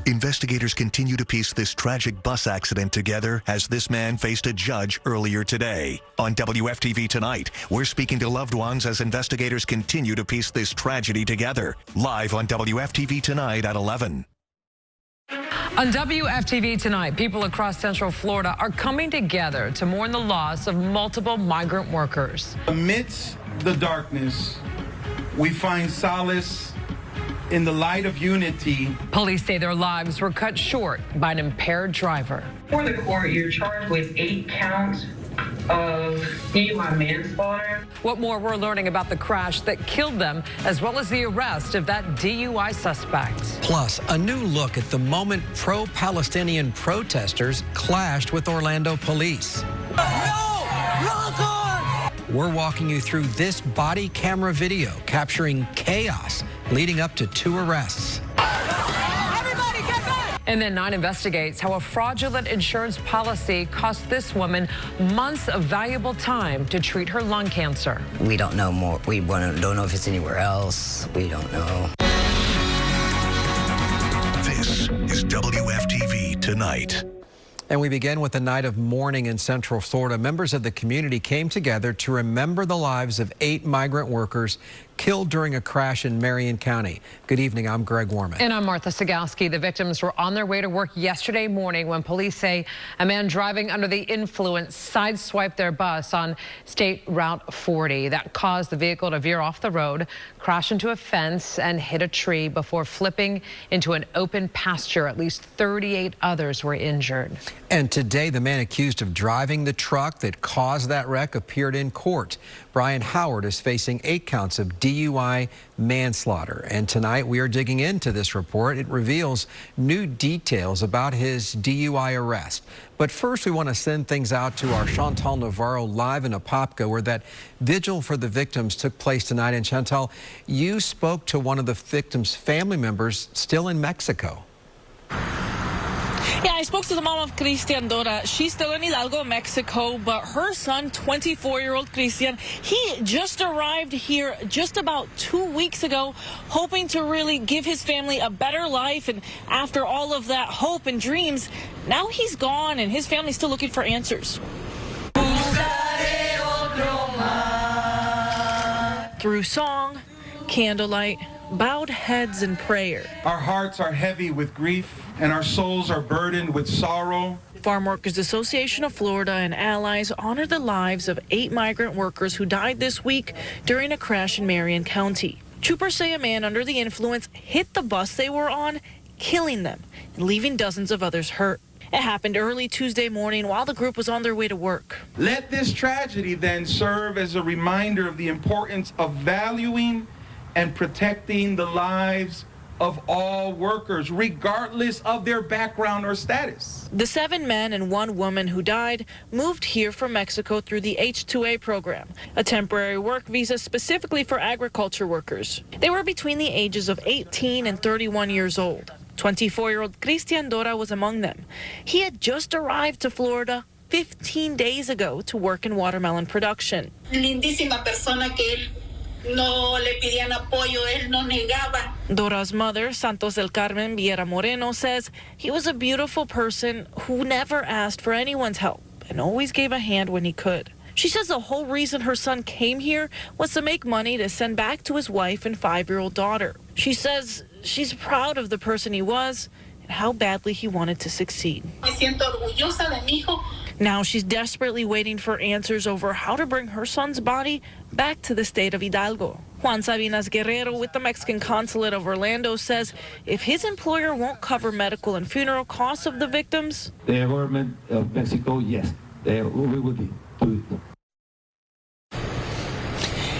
Investigators continue to piece this tragic bus accident together as this man faced a judge earlier today. On WFTV Tonight, we're speaking to loved ones as investigators continue to piece this tragedy together. Live on WFTV Tonight at 11. On WFTV Tonight, people across Central Florida are coming together to mourn the loss of multiple migrant workers. Amidst the darkness, we find solace in the light of unity. Police say their lives were cut short by an impaired driver. For the court, you're charged with 8 counts of DUI manslaughter. What more we're learning about the crash that killed them, as well as the arrest of that DUI suspect. Plus, a new look at the moment pro-Palestinian protesters clashed with Orlando police. We're walking you through this body camera video capturing chaos leading up to 2 arrests. Everybody get back! And then 9 investigates how a fraudulent insurance policy cost this woman months of valuable time to treat her lung cancer. We don't know more. We don't know if it's anywhere else. We don't know. This is WFTV Tonight. And we begin with a night of mourning in Central Florida. Members of the community came together to remember the lives of 8 migrant workers killed during a crash in Marion County. Good evening, I'm Greg Warman. And I'm Martha Sagowski. The victims were on their way to work yesterday morning when police say a man driving under the influence sideswiped their bus on State Route 40. That caused the vehicle to veer off the road, crash into a fence, and hit a tree before flipping into an open pasture. At least 38 others were injured. And today, the man accused of driving the truck that caused that wreck appeared in court. Brian Howard is facing 8 counts of DUI manslaughter. And tonight, we are digging into this report. It reveals new details about his DUI arrest. But first, we want to send things out to our Chantal Navarro live in Apopka, where that vigil for the victims took place tonight. And Chantal, you spoke to one of the victims' family members still in Mexico. Yeah, I spoke to the mom of Cristian Dora. She's still in Hidalgo, Mexico, but her son, 24-year-old Cristian, he just arrived here just about 2 weeks ago, hoping to really give his family a better life. And after all of that hope and dreams, now he's gone and his family's still looking for answers. Through song, candlelight, bowed heads and prayer. Our hearts are heavy with grief and our souls are burdened with sorrow. Farm Workers Association of Florida and allies honor the lives of 8 migrant workers who died this week during a crash in Marion County. Troopers say a man under the influence hit the bus they were on, killing them and leaving dozens of others hurt. It happened early Tuesday morning while the group was on their way to work. Let this tragedy then serve as a reminder of the importance of valuing and protecting the lives of all workers, regardless of their background or status. The 7 men and 1 woman who died moved here from Mexico through the H-2A program, a temporary work visa specifically for agriculture workers. They were between the ages of 18 and 31 years old. 24-year-old Cristian Dora was among them. He had just arrived to Florida 15 days ago to work in watermelon production. Lindísima persona que él. No le pedían apoyo, él no negaba. Dora's mother, Santos del Carmen Viera Moreno, says he was a beautiful person who never asked for anyone's help and always gave a hand when he could. She says the whole reason her son came here was to make money to send back to his wife and 5-year-old daughter. She says she's proud of the person he was and how badly he wanted to succeed. Me siento orgullosa de mi hijo. Now she's desperately waiting for answers over how to bring her son's body back to the state of Hidalgo. Juan Sabinas Guerrero with the Mexican consulate of Orlando says if his employer won't cover medical and funeral costs of the victims, the government of Mexico, yes, we will do it.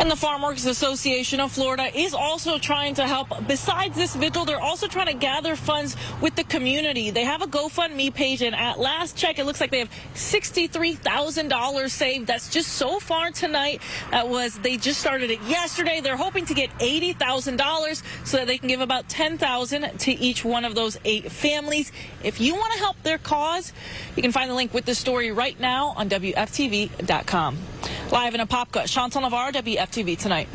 And the Farm Workers Association of Florida is also trying to help. Besides this vigil, they're also trying to gather funds with the community. They have a GoFundMe page, and at last check, it looks like they have $63,000 saved. That's just so far tonight. They just started it yesterday. They're hoping to get $80,000 so that they can give about $10,000 to each one of those 8 families. If you want to help their cause, you can find the link with this story right now on WFTV.com. Live in Apopka, Chantal Navarro, WFTV Tonight.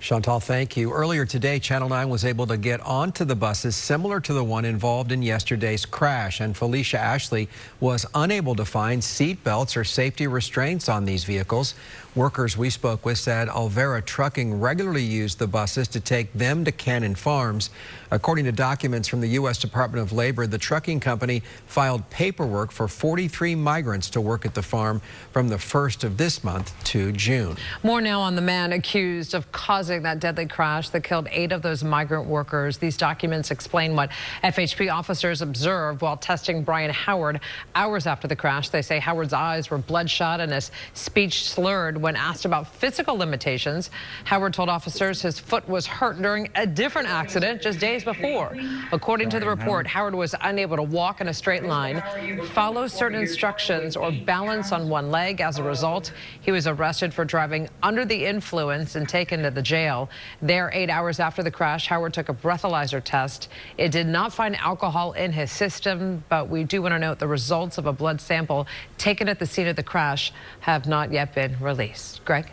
Chantal, thank you. Earlier today, Channel 9 was able to get onto the buses similar to the one involved in yesterday's crash, and Felicia Ashley was unable to find seat belts or safety restraints on these vehicles. Workers we spoke with said Alvera Trucking regularly used the buses to take them to Cannon Farms. According to documents from the U.S. Department of Labor, the trucking company filed paperwork for 43 migrants to work at the farm from the 1st of this month to June. More now on the man accused of causing that deadly crash that killed 8 of those migrant workers. These documents explain what FHP officers observed while testing Brian Howard hours after the crash. They say Howard's eyes were bloodshot and his speech slurred when asked about physical limitations. Howard told officers his foot was hurt during a different accident just days before. According to the report, Howard was unable to walk in a straight line, follow certain instructions, or balance on one leg. As a result, he was arrested for driving under the influence and taken to the jail. There, 8 hours after the crash, Howard took a breathalyzer test. It did not find alcohol in his system, but we do want to note the results of a blood sample taken at the scene of the crash have not yet been released. Greg?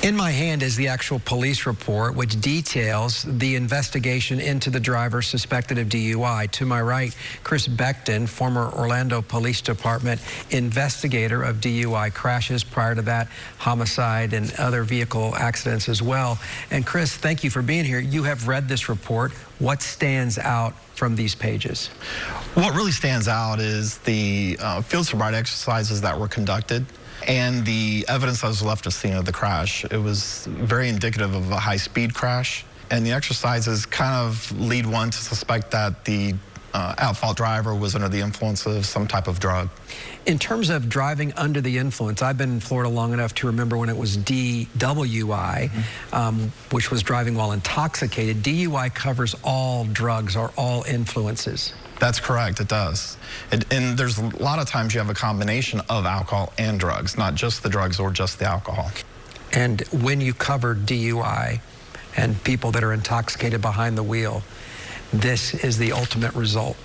In my hand is the actual police report, which details the investigation into the driver suspected of DUI. To my right, Chris Beckton, former Orlando Police Department investigator of DUI crashes, prior to that, homicide and other vehicle accidents as well. And Chris, thank you for being here. You have read this report. What stands out from these pages? What really stands out is the field sobriety exercises that were conducted and the evidence that was left at the scene of the crash. It was very indicative of a high-speed crash, and the exercises kind of lead one to suspect that the at-fault driver was under the influence of some type of drug. In terms of driving under the influence, I've been in Florida long enough to remember when it was DWI, which was driving while intoxicated. DUI covers all drugs or all influences. That's correct, it does. And there's a lot of times you have a combination of alcohol and drugs, not just the drugs or just the alcohol. And when you cover DUI and people that are intoxicated behind the wheel, this is the ultimate result.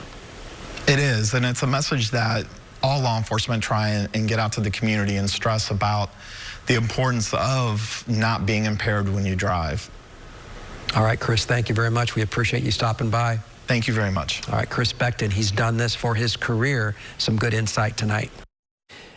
It is, and it's a message that all law enforcement try and get out to the community and stress about the importance of not being impaired when you drive. All right, Chris, thank you very much. We appreciate you stopping by. Thank you very much. All right, Chris Beckton, he's done this for his career. Some good insight tonight.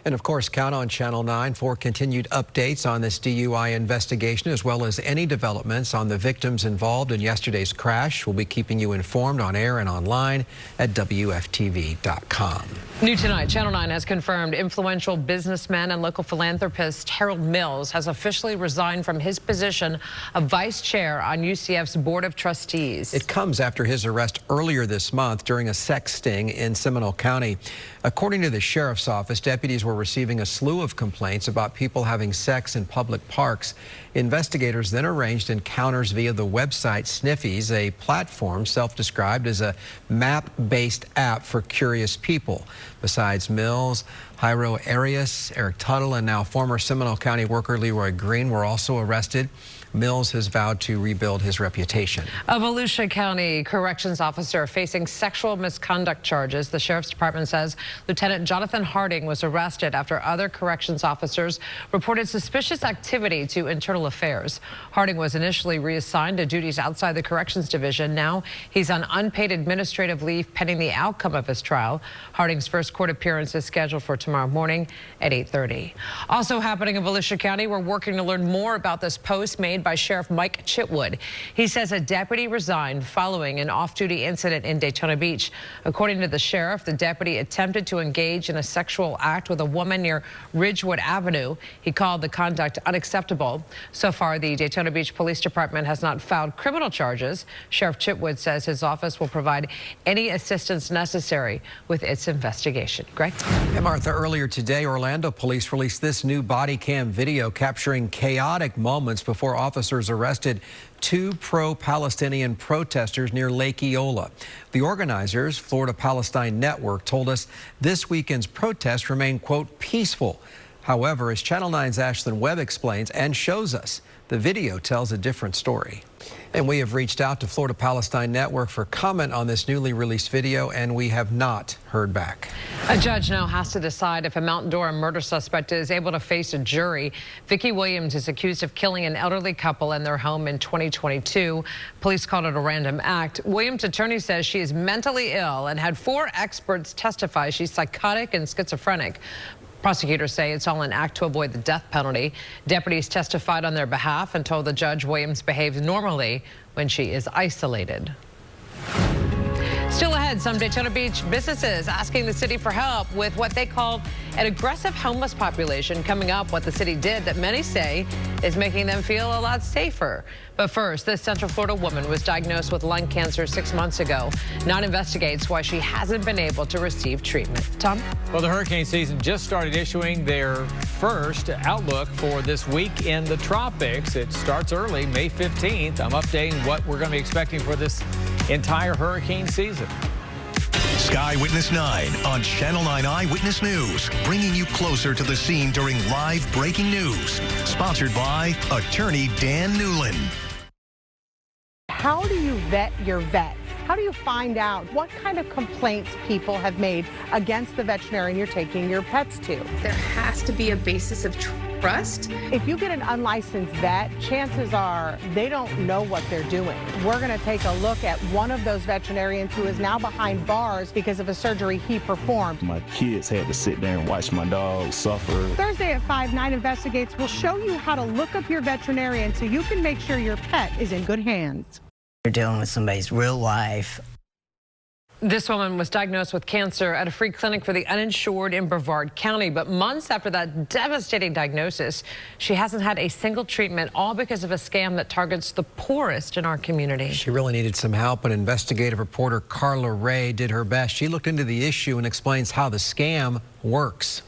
And of course, count on Channel 9 for continued updates on this DUI investigation, as well as any developments on the victims involved in yesterday's crash. We'll be keeping you informed on air and online at WFTV.com. New tonight, Channel 9 has confirmed influential businessman and local philanthropist Harold Mills has officially resigned from his position of vice chair on UCF's Board of Trustees. It comes after his arrest earlier this month during a sex sting in Seminole County. According to the sheriff's office, deputies were receiving a slew of complaints about people having sex in public parks. Investigators then arranged encounters via the website Sniffies, a platform self-described as a map-based app for curious people. Besides Mills, Jairo Arias, Eric Tuttle, and now former Seminole County worker Leroy Green were also arrested. Mills has vowed to rebuild his reputation. A Volusia County corrections officer facing sexual misconduct charges. The sheriff's department says Lieutenant Jonathan Harding was arrested after other corrections officers reported suspicious activity to internal affairs. Harding was initially reassigned to duties outside the corrections division. Now he's on unpaid administrative leave pending the outcome of his trial. Harding's first court appearance is scheduled for tomorrow morning at 8:30. Also happening in Volusia County, we're working to learn more about this post made by Sheriff Mike Chitwood. He says a deputy resigned following an off-duty incident in Daytona Beach. According to the sheriff, the deputy attempted to engage in a sexual act with a woman near Ridgewood Avenue. He called the conduct unacceptable. So far, the Daytona Beach Police Department has not filed criminal charges. Sheriff Chitwood says his office will provide any assistance necessary with its investigation. Greg? Hey, Martha, earlier today, Orlando police released this new body cam video capturing chaotic moments before officers arrested 2 pro-Palestinian protesters near Lake Eola. The organizers, Florida Palestine Network, told us this weekend's protests remain, quote, peaceful. However, as Channel 9's Ashlyn Webb explains and shows us, the video tells a different story. And we have reached out to Florida Palestine Network for comment on this newly released video, and we have not heard back. A judge now has to decide if a Mount Dora murder suspect is able to face a jury. Vicki Williams is accused of killing an elderly couple in their home in 2022. Police called it a random act. Williams' attorney says she is mentally ill and had 4 experts testify she's psychotic and schizophrenic. Prosecutors say it's all an act to avoid the death penalty. Deputies testified on their behalf and told the judge Williams behaves normally when she is isolated. Still ahead, some Daytona Beach businesses asking the city for help with what they call an aggressive homeless population. Coming up, what the city did that many say is making them feel a lot safer. But first, this Central Florida woman was diagnosed with lung cancer 6 months ago. Now investigates why she hasn't been able to receive treatment. Tom? Well, the hurricane season just started issuing their first outlook for this week in the tropics. It starts early, May 15th. I'm updating what we're going to be expecting for this entire hurricane season. Sky Witness 9 on Channel 9 Eyewitness News, bringing you closer to the scene during live breaking news. Sponsored by attorney Dan Newland. How do you vet your vet? How do you find out what kind of complaints people have made against the veterinarian you're taking your pets to? There has to be a basis of trust. If you get an unlicensed vet, chances are they don't know what they're doing. We're going to take a look at one of those veterinarians who is now behind bars because of a surgery he performed. My kids had to sit there and watch my dog suffer. Thursday at 5, 9 Investigates will show you how to look up your veterinarian so you can make sure your pet is in good hands. You're dealing with somebody's real life. This woman was diagnosed with cancer at a free clinic for the uninsured in Brevard County. But months after that devastating diagnosis, she hasn't had a single treatment, all because of a scam that targets the poorest in our community. She really needed some help, and investigative reporter Carla Ray did her best. She looked into the issue and explains how the scam works.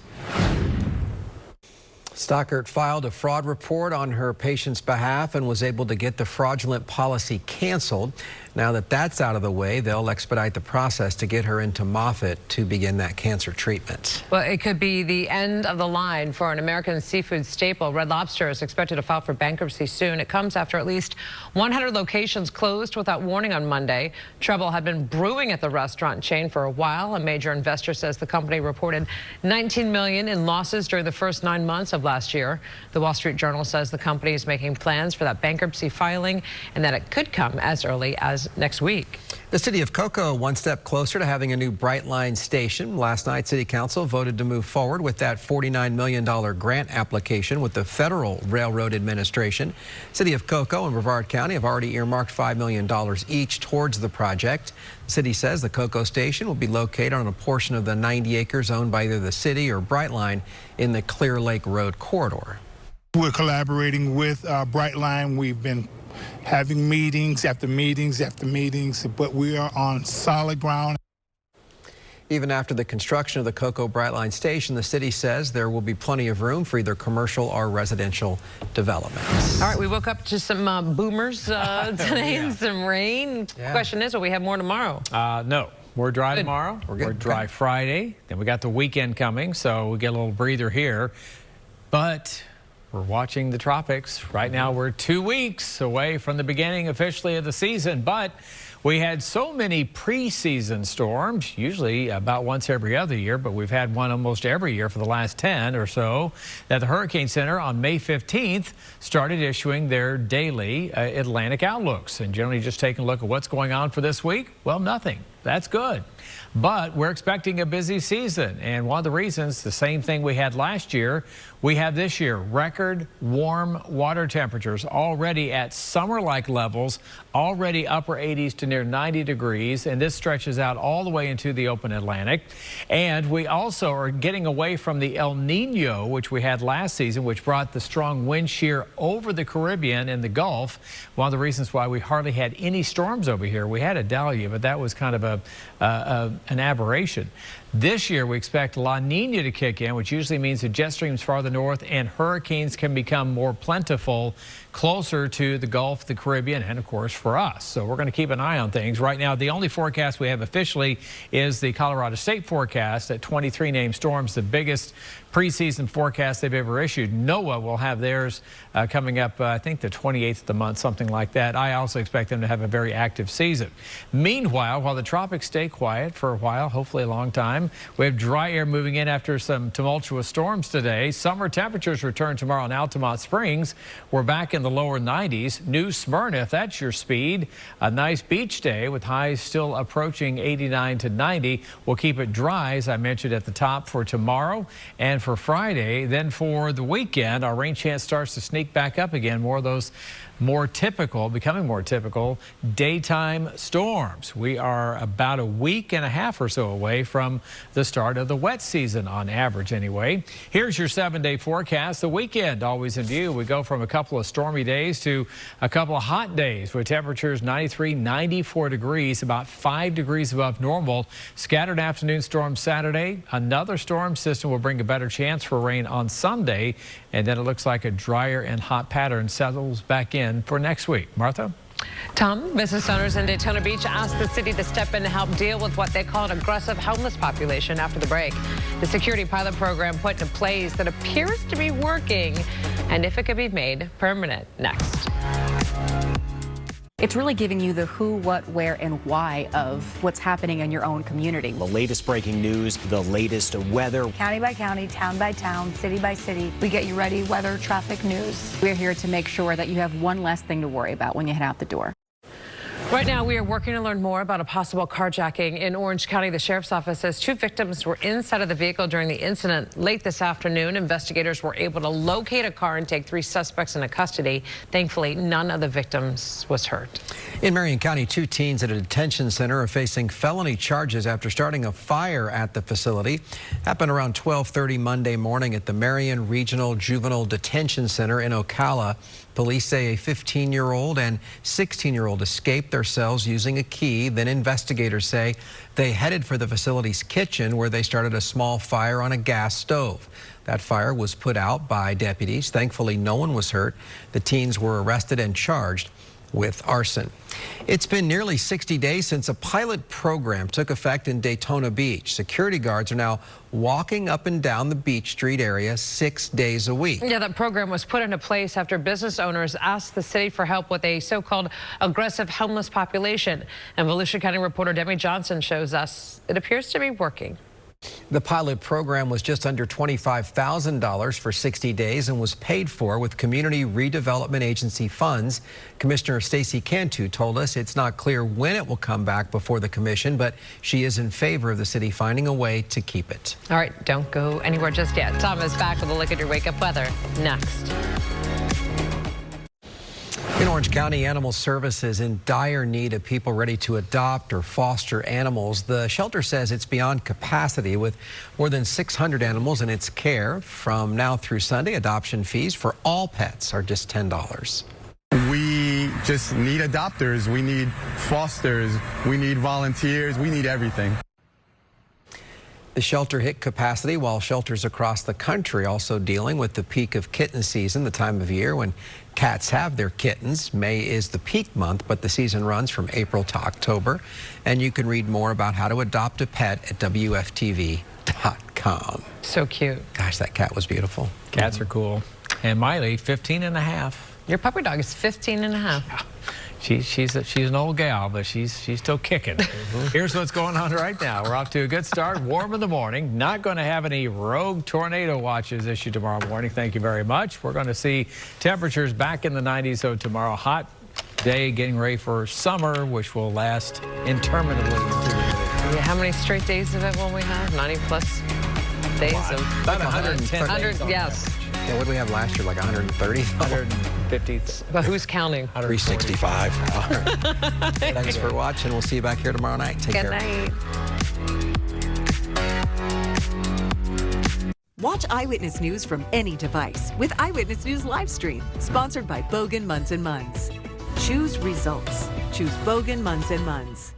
Stockert filed a fraud report on her patient's behalf and was able to get the fraudulent policy canceled. Now that that's out of the way, they'll expedite the process to get her into Moffitt to begin that cancer treatment. Well, it could be the end of the line for an American seafood staple. Red Lobster is expected to file for bankruptcy soon. It comes after at least 100 locations closed without warning on Monday. Trouble had been brewing at the restaurant chain for a while. A major investor says the company reported $19 million in losses during the first 9 months of last year. The Wall Street Journal says the company is making plans for that bankruptcy filing and that it could come as early as next week. The city of Cocoa one step closer to having a new Brightline station. Last night, City Council voted to move forward with that $49 million grant application with the Federal Railroad Administration. City of Cocoa and Brevard County have already earmarked $5 million each towards the project. The city says the Cocoa station will be located on a portion of the 90 acres owned by either the city or Brightline in the Clear Lake Road corridor. We're collaborating with Brightline. We've been having meetings after meetings after meetings, but we are on solid ground. Even after the construction of the Cocoa Brightline station, the city says there will be plenty of room for either commercial or residential developments. All right, we woke up to some boomers today and some rain. Question is, will we have more tomorrow? No. We're dry tomorrow. We're dry Friday. Then we got the weekend coming, so we get a little breather here. But we're watching the tropics. Right now, we're 2 weeks away from the beginning officially of the season, but we had so many preseason storms, usually about once every other year, but we've had one almost every year for the last 10 or so, that the Hurricane Center on May 15th started issuing their daily Atlantic outlooks. And generally just taking a look at what's going on for this week, well, nothing. That's good. But we're expecting a busy season. And one of the reasons, the same thing we had last year, we have this year, record warm water temperatures already at summer-like levels, already upper 80s to near 90 degrees. And this stretches out all the way into the open Atlantic. And we also are getting away from the El Nino, which we had last season, which brought the strong wind shear over the Caribbean and the Gulf. One of the reasons why we hardly had any storms over here. We had a Dahlia, but that was kind of an aberration. This year, we expect La Nina to kick in, which usually means the jet streams farther north and hurricanes can become more plentiful. closer to the Gulf, the Caribbean, and of course for us. So we're going to keep an eye on things. Right now, the only forecast we have officially is the Colorado State forecast at 23 named storms, the biggest preseason forecast they've ever issued. NOAA will have theirs coming up, I think the 28th of the month, something like that. I also expect them to have a very active season. Meanwhile, while the tropics stay quiet for a while, hopefully a long time, we have dry air moving in after some tumultuous storms today. Summer temperatures return tomorrow in Altamont Springs. We're back in the lower 90s. New Smyrna, if that's your speed. A nice beach day with highs still approaching 89 to 90. We'll keep it dry, as I mentioned at the top, for tomorrow and for Friday. Then for the weekend, our rain chance starts to sneak back up again. More of those becoming more typical daytime storms. We are about a week and a half or so away from the start of the wet season on average anyway. Here's your 7-day forecast. The weekend always in view. We go from a couple of stormy days to a couple of hot days with temperatures 93, 94 degrees, about 5 degrees above normal. Scattered afternoon storm Saturday. Another storm system will bring a better chance for rain on Sunday. And then it looks like a drier and hot pattern settles back in for next week. Martha? Tom, business owners in Daytona Beach asked the city to step in to help deal with what they call an aggressive homeless population after the break. The security pilot program put into place that appears to be working, and if it could be made permanent. Next. It's really giving you the who, what, where, and why of what's happening in your own community. The latest breaking news, the latest weather. County by county, town by town, city by city. We get you ready, weather, traffic, news. We're here to make sure that you have one less thing to worry about when you head out the door. Right now, we are working to learn more about a possible carjacking in Orange County. The sheriff's office says 2 victims were inside of the vehicle during the incident. Late this afternoon, investigators were able to locate a car and take 3 suspects into custody. Thankfully, none of the victims was hurt. In Marion County, 2 teens at a detention center are facing felony charges after starting a fire at the facility. Happened around 12:30 Monday morning at the Marion Regional Juvenile Detention Center in Ocala. Police say a 15-year-old and 16-year-old escaped their cells using a key. Then investigators say they headed for the facility's kitchen, where they started a small fire on a gas stove. That fire was put out by deputies. Thankfully, no one was hurt. The teens were arrested and charged with arson. It's been nearly 60 days since a pilot program took effect in Daytona Beach. Security guards are now walking up and down the Beach Street area 6 days a week. Yeah, that program was put into place after business owners asked the city for help with a so-called aggressive homeless population. And Volusia County reporter Debbie Johnson shows us it appears to be working. The pilot program was just under $25,000 for 60 days and was paid for with Community Redevelopment Agency funds. Commissioner Stacy Cantu told us it's not clear when it will come back before the commission, but she is in favor of the city finding a way to keep it. All right, don't go anywhere just yet. Tom is back with a look at your wake-up weather next. In Orange County, Animal Services in dire need of people ready to adopt or foster animals. The shelter says it's beyond capacity with more than 600 animals in its care. From now through Sunday, adoption fees for all pets are just $10. We just need adopters. We need fosters. We need volunteers. We need everything. The shelter hit capacity while shelters across the country also dealing with the peak of kitten season, the time of year when cats have their kittens. May is the peak month, but the season runs from April to October. And you can read more about how to adopt a pet at WFTV.com. So cute. Gosh, that cat was beautiful. Cats are cool. And Miley, 15 and a half. Your puppy dog is 15 and a half. Yeah. She's an old gal, but she's still kicking. Here's what's going on right now. We're off to a good start. Warm in the morning. Not going to have any rogue tornado watches issued tomorrow morning. Thank you very much. We're going to see temperatures back in the 90s. So tomorrow, hot day, getting ready for summer, which will last interminably. Yeah, how many straight days of it will we have? 90+ days of about 110. 100, yes. Yeah, what did we have last year? Like 130? 150. But who's counting? 365. Thanks for watching. We'll see you back here tomorrow night. Take care. Good night. Watch Eyewitness News from any device with Eyewitness News Livestream, sponsored by Bogan Munz & Munz. Choose results. Choose Bogan Munz & Munz.